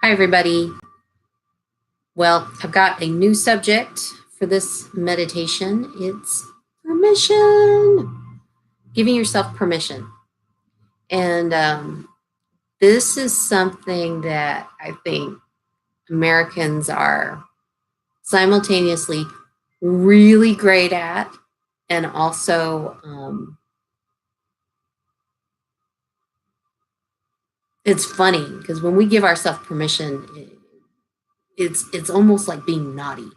Hi, everybody. Well, I've got a new subject for this meditation. It's permission, giving yourself permission. And this is something that I think Americans are simultaneously really great at, and also it's funny because when we give ourselves permission, it's almost like being naughty.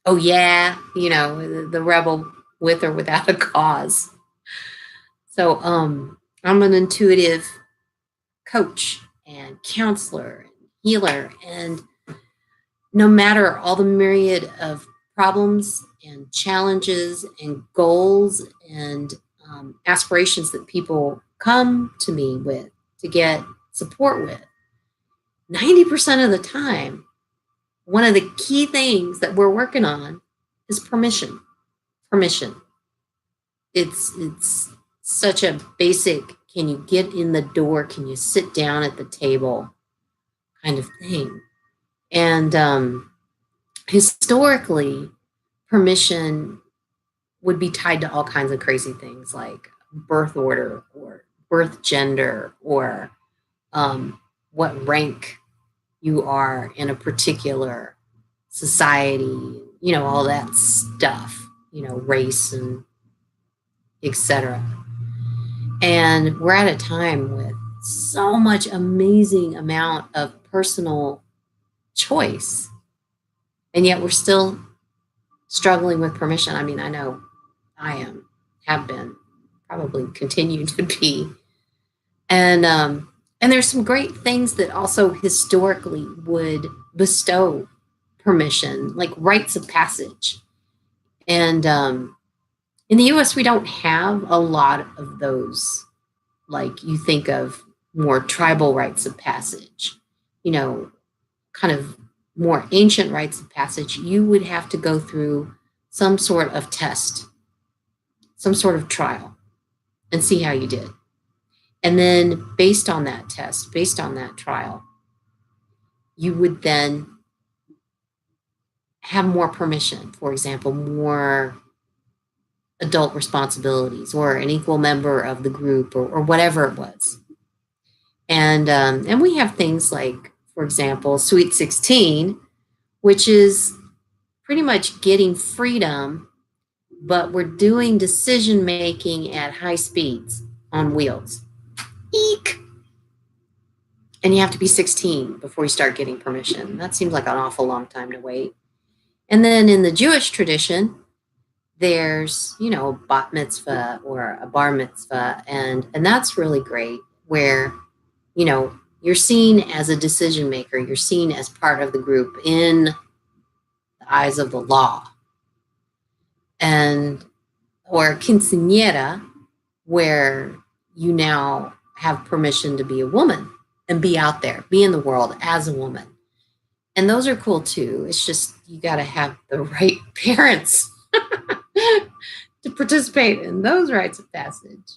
Oh yeah, the rebel with or without a cause. So I'm an intuitive coach and counselor and healer, and no matter all the myriad of problems and challenges and goals and aspirations that people come to me with to get support with, 90% of the time, one of the key things that we're working on is permission. Permission. It's such a basic, can you get in the door, can you sit down at the table kind of thing. And historically, permission would be tied to all kinds of crazy things like birth order or birth gender or what rank you are in a particular society, all that stuff, race and etc. And we're at a time with so much amazing amount of personal choice, and yet we're still struggling with permission. I mean, I know I have been, probably continue to be. And there's some great things that also historically would bestow permission, like rites of passage. And in the US, we don't have a lot of those, like you think of more tribal rites of passage, kind of more ancient rites of passage. You would have to go through some sort of test, some sort of trial, and see how you did. And then based on that test, based on that trial, you would then have more permission, for example, more adult responsibilities or an equal member of the group or whatever it was. And we have things like, for example, Sweet 16, which is pretty much getting freedom, but we're doing decision making at high speeds on wheels. Eek! And you have to be 16 before you start getting permission. That seems like an awful long time to wait. And then in the Jewish tradition, there's, a bat mitzvah or a bar mitzvah, and that's really great, where, you're seen as a decision maker, you're seen as part of the group in the eyes of the law. And or quinceañera, where you now have permission to be a woman and be out there, be in the world as a woman. And those are cool too. It's just you got to have the right parents to participate in those rites of passage.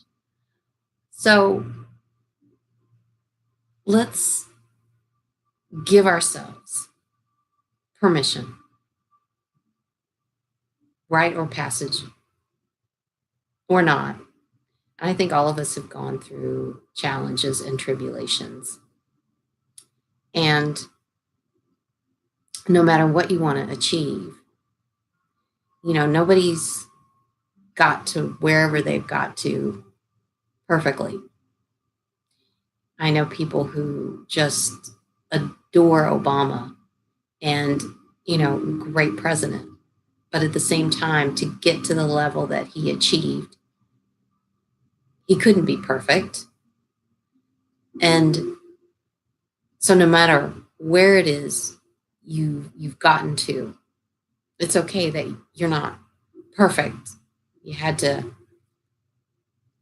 So let's give ourselves permission, rite or passage or not. I think all of us have gone through challenges and tribulations. And no matter what you want to achieve, nobody's got to wherever they've got to perfectly. I know people who just adore Obama and, great president. But at the same time, to get to the level that he achieved, he couldn't be perfect. And so no matter where it is you've gotten to, it's okay that you're not perfect. You had to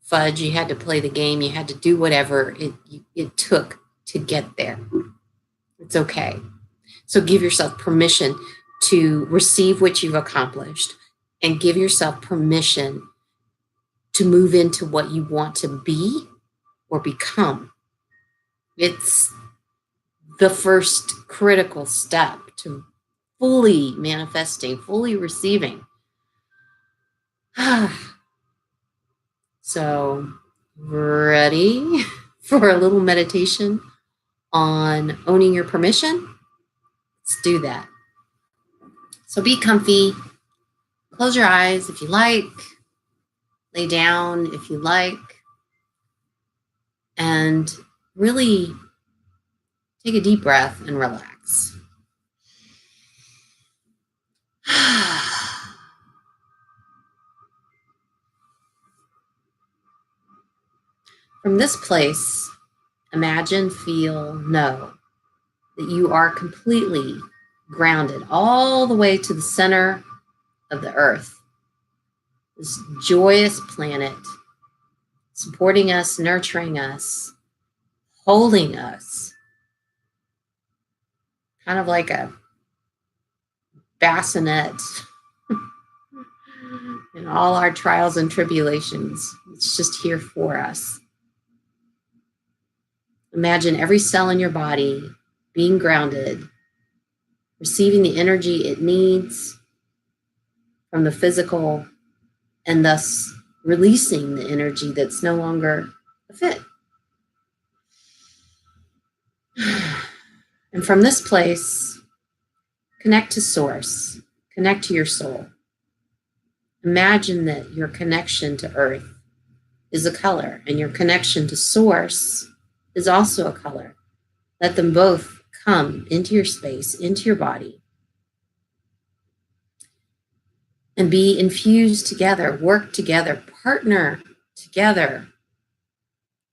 fudge, you had to play the game, you had to do whatever it took to get there. It's okay. So give yourself permission to receive what you've accomplished and give yourself permission to move into what you want to be or become. It's the first critical step to fully manifesting, fully receiving. So, ready for a little meditation on owning your permission? Let's do that. So be comfy. Close your eyes if you like. Lay down if you like. And really take a deep breath and relax. From this place, imagine, feel, know that you are completely grounded all the way to the center of the earth. This joyous planet supporting us, nurturing us, holding us, kind of like a bassinet in all our trials and tribulations. It's just here for us. Imagine every cell in your body being grounded, receiving the energy it needs from the physical, and thus releasing the energy that's no longer a fit. And from this place, connect to source, connect to your soul. Imagine that your connection to earth is a color and your connection to source is also a color. Let them both come into your space, into your body, and be infused together, work together, partner together,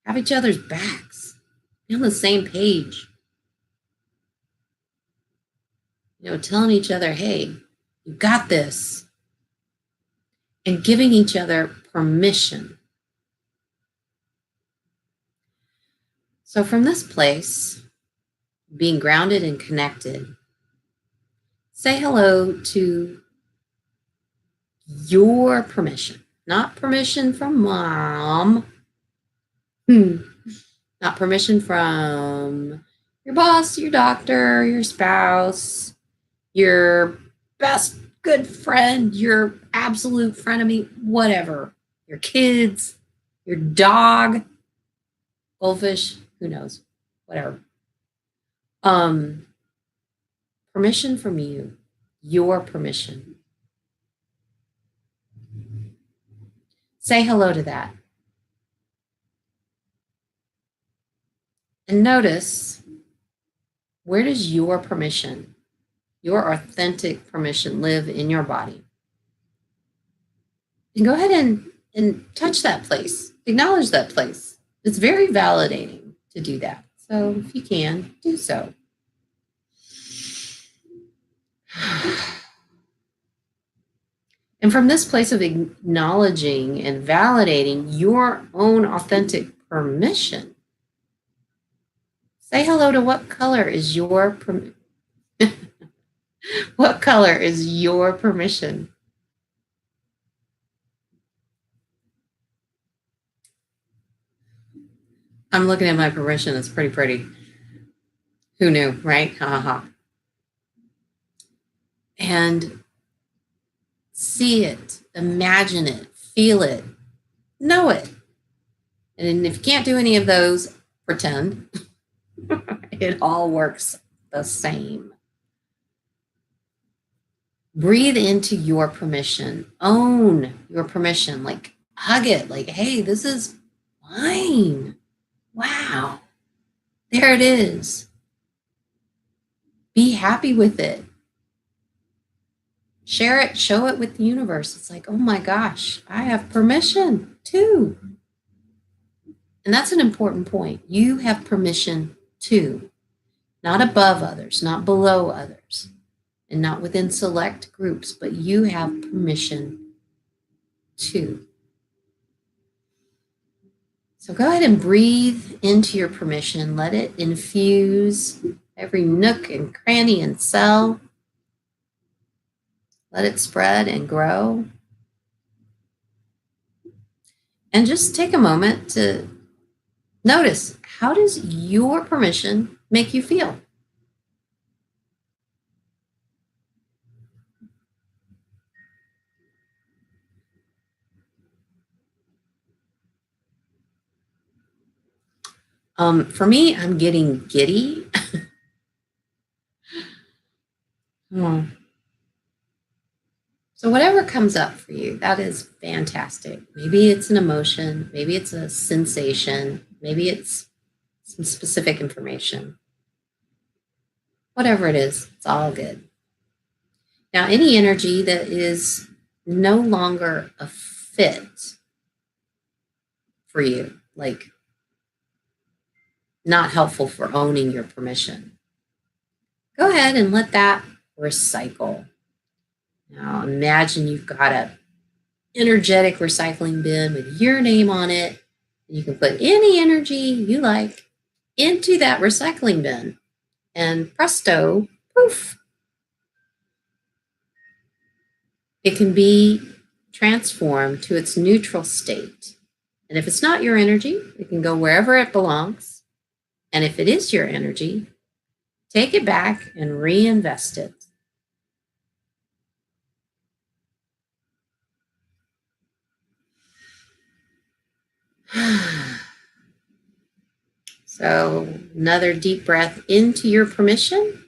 have each other's backs, be on the same page. Telling each other, hey, you got this, and giving each other permission. So from this place, being grounded and connected, say hello to your permission, not permission from mom, not permission from your boss, your doctor, your spouse, your best good friend, your absolute frenemy, whatever, your kids, your dog, goldfish, who knows, whatever. Permission from you, your permission. Say hello to that. And notice, where does your permission, your authentic permission, live in your body? And go ahead and touch that place, acknowledge that place. It's very validating to do that. So if you can, do so. And from this place of acknowledging and validating your own authentic permission, say hello to what color is your what color is your permission? I'm looking at my permission. It's pretty pretty. Who knew, right? Ha ha. And see it, imagine it, feel it, know it. And if you can't do any of those, pretend. It all works the same. Breathe into your permission. Own your permission. Like, hug it. Like, hey, this is mine. Wow. There it is. Be happy with it. Share it, show it with the universe. It's like, oh my gosh, I have permission too. And that's an important point. You have permission too, not above others, not below others, and not within select groups, but you have permission too. So go ahead and breathe into your permission. Let it infuse every nook and cranny and cell. Let it spread and grow. And just take a moment to notice, how does your permission make you feel? For me, I'm getting giddy. Hmm. So whatever comes up for you, that is fantastic. Maybe it's an emotion, maybe it's a sensation, maybe it's some specific information. Whatever it is, it's all good. Now, any energy that is no longer a fit for you, like not helpful for owning your permission, go ahead and let that recycle. Now, imagine you've got a energetic recycling bin with your name on it. You can put any energy you like into that recycling bin, and presto, poof, it can be transformed to its neutral state. And if it's not your energy, it can go wherever it belongs. And if it is your energy, take it back and reinvest it. So, another deep breath into your permission,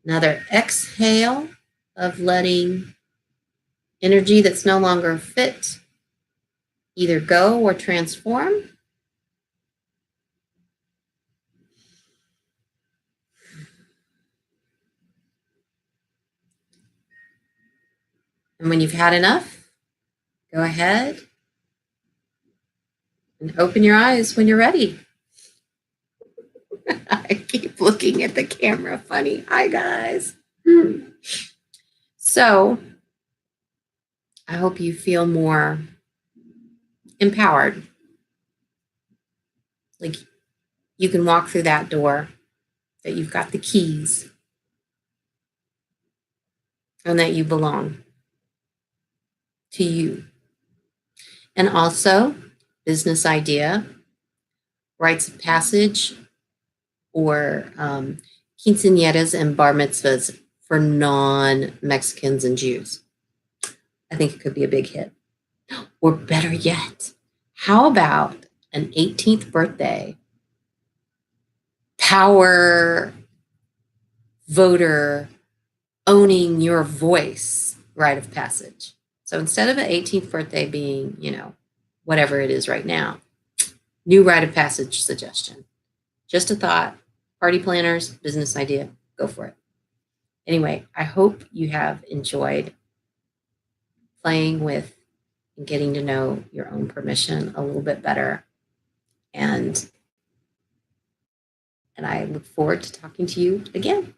another exhale of letting energy that's no longer fit either go or transform. And when you've had enough, go ahead and open your eyes when you're ready. I keep looking at the camera funny. Hi, guys. So I hope you feel more empowered. Like you can walk through that door, that you've got the keys, and that you belong to you. And also, business idea, rites of passage, or quinceañeras and bar mitzvahs for non-Mexicans and Jews. I think it could be a big hit. Or better yet, how about an 18th birthday power voter owning your voice rite of passage? So instead of an 18th birthday being, whatever it is right now, new rite of passage suggestion. Just a thought. Party planners, business idea, go for it. Anyway, I hope you have enjoyed playing with and getting to know your own permission a little bit better. And I look forward to talking to you again.